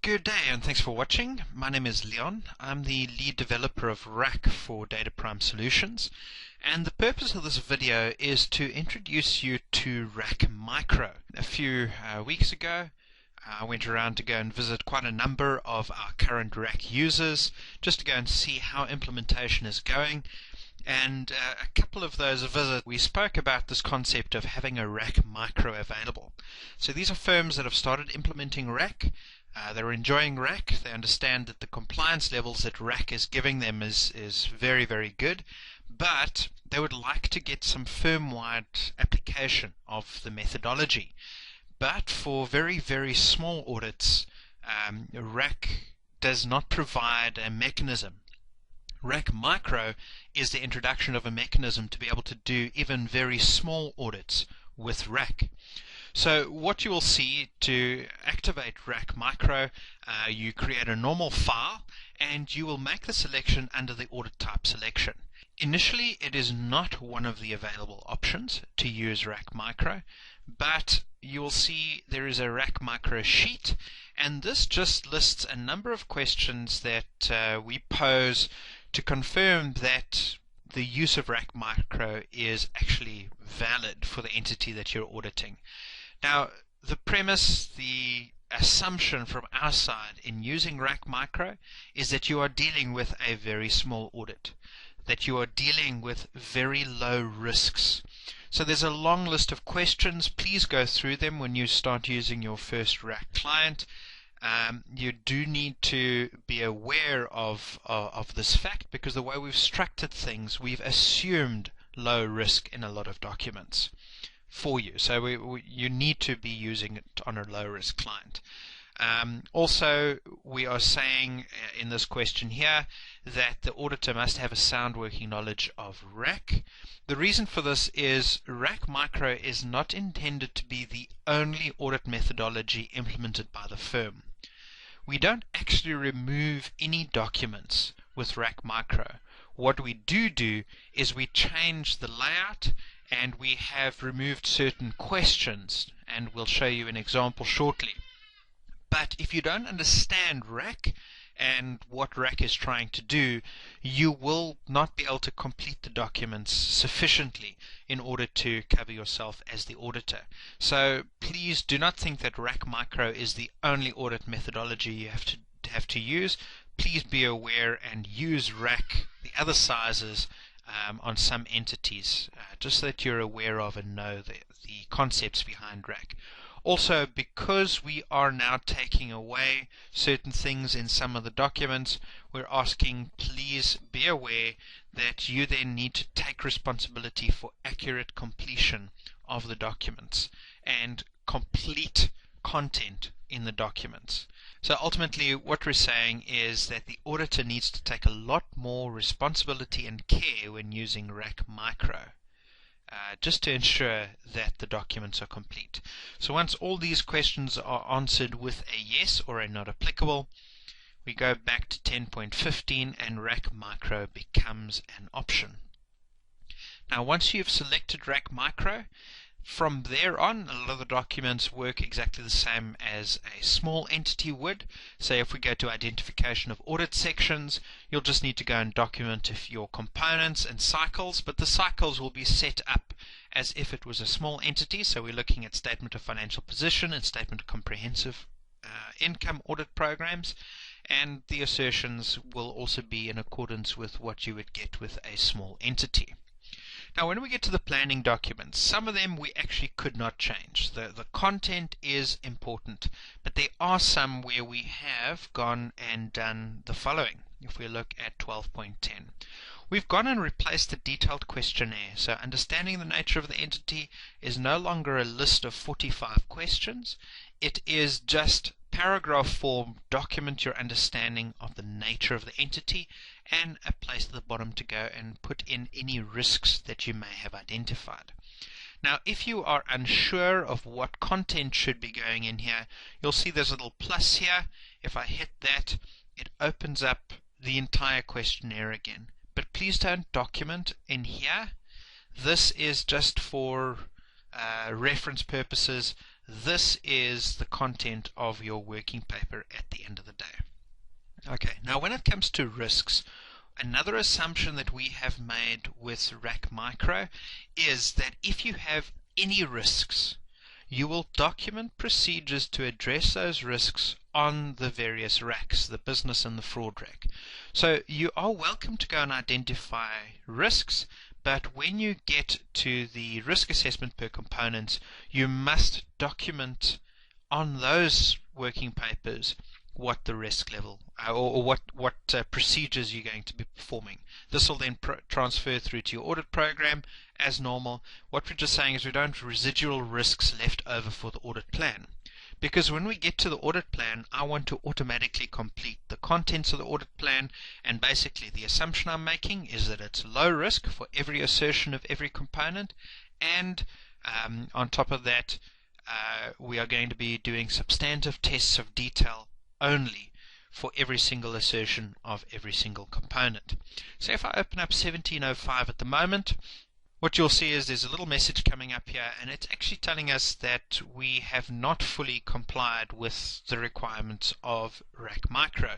Good day and thanks for watching. My name is Leon. I'm the lead developer of RAC for Data Prime Solutions, and the purpose of this video is to introduce you to RAC Micro. A few weeks ago I went around to go and visit quite a number of our current RAC users just to go and see how implementation is going. And a couple of those visits, we spoke about this concept of having a RAC Micro available. So these are firms that have started implementing RAC. They're enjoying RAC. They understand that the compliance levels that RAC is giving them is very, very good, but they would like to get some firm-wide application of the methodology. But for very, very small audits, RAC does not provide a mechanism. RAC Micro is the introduction of a mechanism to be able to do even very small audits with RAC. So what you will see to activate RAC Micro, you create a normal file and you will make the selection under the audit type selection. Initially it is not one of the available options to use RAC Micro, but you will see there is a RAC Micro sheet, and this just lists a number of questions that we pose to confirm that the use of RAC Micro is actually valid for the entity that you're auditing. Now, the premise, the assumption from our side in using RAC Micro is that you are dealing with a very small audit, that you are dealing with very low risks. So there's a long list of questions. Please go through them when you start using your first RAC client. You do need to be aware of this fact, because the way we've structured things, we've assumed low risk in a lot of documents for you. So you need to be using it on a low risk client. Also, we are saying in this question here that the auditor must have a sound working knowledge of RAC. The reason for this is RAC Micro is not intended to be the only audit methodology implemented by the firm. We don't actually remove any documents with RAC Micro. What we do is we change the layout, and we have removed certain questions, and we'll show you an example shortly. But if you don't understand RAC and what RAC is trying to do, you will not be able to complete the documents sufficiently in order to cover yourself as the auditor. So please do not think that RAC Micro is the only audit methodology you have to use. Please be aware and use RAC, the other sizes, on some entities, just so that you're aware of and know the concepts behind RAC. Also, because we are now taking away certain things in some of the documents, we're asking, please be aware that you then need to take responsibility for accurate completion of the documents and complete content in the documents. So ultimately what we're saying is that the auditor needs to take a lot more responsibility and care when using RAC Micro, just to ensure that the documents are complete. So once all these questions are answered with a yes or a not applicable, we go back to 10.15 and RAC Micro becomes an option. Now once you've selected RAC Micro, from there on, a lot of the documents work exactly the same as a small entity would. Say if we go to identification of audit sections, you'll just need to go and document your components and cycles, but the cycles will be set up as if it was a small entity. So we're looking at statement of financial position and statement of comprehensive income audit programs, and the assertions will also be in accordance with what you would get with a small entity. Now when we get to the planning documents, some of them we actually could not change. The content is important, but there are some where we have gone and done the following. If we look at 12.10, we've gone and replaced the detailed questionnaire. So understanding the nature of the entity is no longer a list of 45 questions. It is just paragraph form, document your understanding of the nature of the entity, and a place at the bottom to go and put in any risks that you may have identified. Now if you are unsure of what content should be going in here, you'll see there's a little plus here. If I hit that, it opens up the entire questionnaire again. But please don't document in here. This is just for reference purposes. this is the content of your working paper at the end of the day. Okay, now when it comes to risks, another assumption that we have made with RAC Micro is that if you have any risks, you will document procedures to address those risks on the various RACs, the business and the fraud RAC. So you are welcome to go and identify risks, but when you get to the risk assessment per component, you must document on those working papers what the risk level or what procedures you're going to be performing. This will then transfer through to your audit program as normal. What we're just saying is we don't have residual risks left over for the audit plan, because when we get to the audit plan, I want to automatically complete the contents of the audit plan, and basically the assumption I'm making is that it's low risk for every assertion of every component, and on top of that we are going to be doing substantive tests of detail only for every single assertion of every single component. So if I open up 1705 at the moment, what you'll see is there's a little message coming up here, and it's actually telling us that we have not fully complied with the requirements of RAC Micro.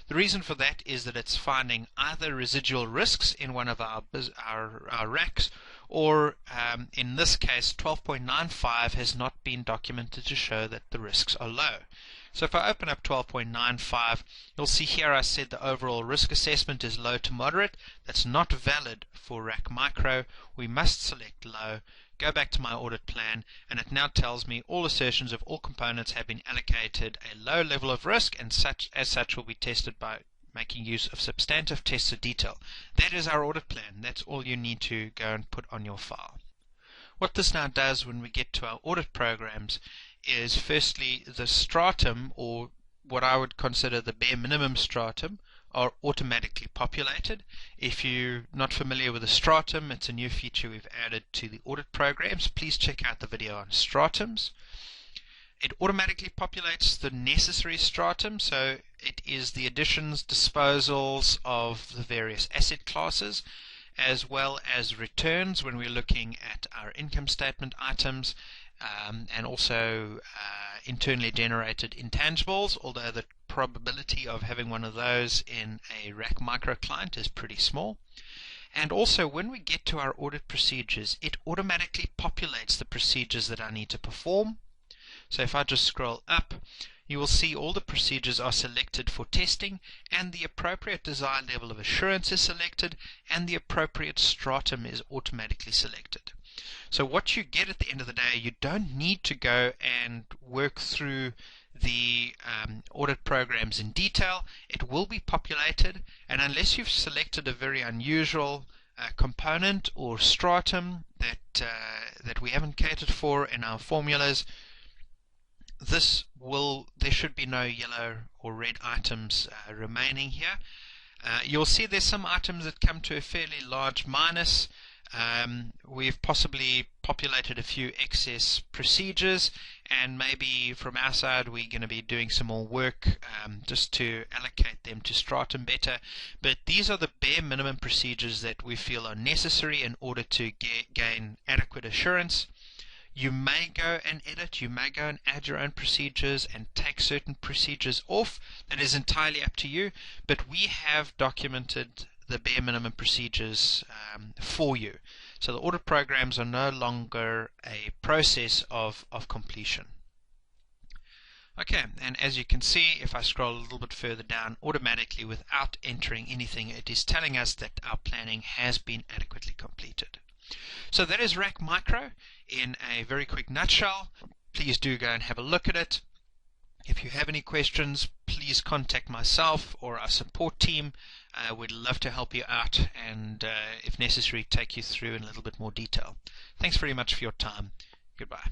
The reason for that is that it's finding either residual risks in one of our RACs, or in this case 12.95 has not been documented to show that the risks are low. So if I open up 12.95, you'll see here I said the overall risk assessment is low to moderate. That's not valid for RAC Micro. We must select low, go back to my audit plan, and it now tells me all assertions of all components have been allocated a low level of risk, and as such will be tested by making use of substantive tests of detail. That is our audit plan. That's all you need to go and put on your file. What this now does when we get to our audit programs is, firstly, the stratum, or what I would consider the bare minimum stratum, are automatically populated. If you're not familiar with the stratum, it's a new feature we've added to the audit programs. Please check out the video on stratums. It automatically populates the necessary stratum, so it is the additions, disposals of the various asset classes, as well as returns when we're looking at our income statement items, and also internally generated intangibles, although the probability of having one of those in a RAC Micro client is pretty small. And also when we get to our audit procedures, it automatically populates the procedures that I need to perform. So if I just scroll up, you will see all the procedures are selected for testing, and the appropriate desired level of assurance is selected, and the appropriate stratum is automatically selected. So what you get at the end of the day, you don't need to go and work through the audit programs in detail. It will be populated, and unless you've selected a very unusual component or stratum that we haven't catered for in our formulas, there should be no yellow or red items remaining here. You'll see there's some items that come to a fairly large minus. We've possibly populated a few excess procedures, and maybe from our side we're going to be doing some more work just to allocate them to stratum better. But these are the bare minimum procedures that we feel are necessary in order to gain adequate assurance. You may go and edit, you may go and add your own procedures and take certain procedures off. That is entirely up to you, but we have documented the bare minimum procedures for you. So the audit programs are no longer a process of completion. Okay, and as you can see, if I scroll a little bit further down, automatically without entering anything, it is telling us that our planning has been adequately completed. So that is RAC Micro in a very quick nutshell. Please do go and have a look at it. If you have any questions, please contact myself or our support team. We'd love to help you out, and if necessary, take you through in a little bit more detail. Thanks very much for your time. Goodbye.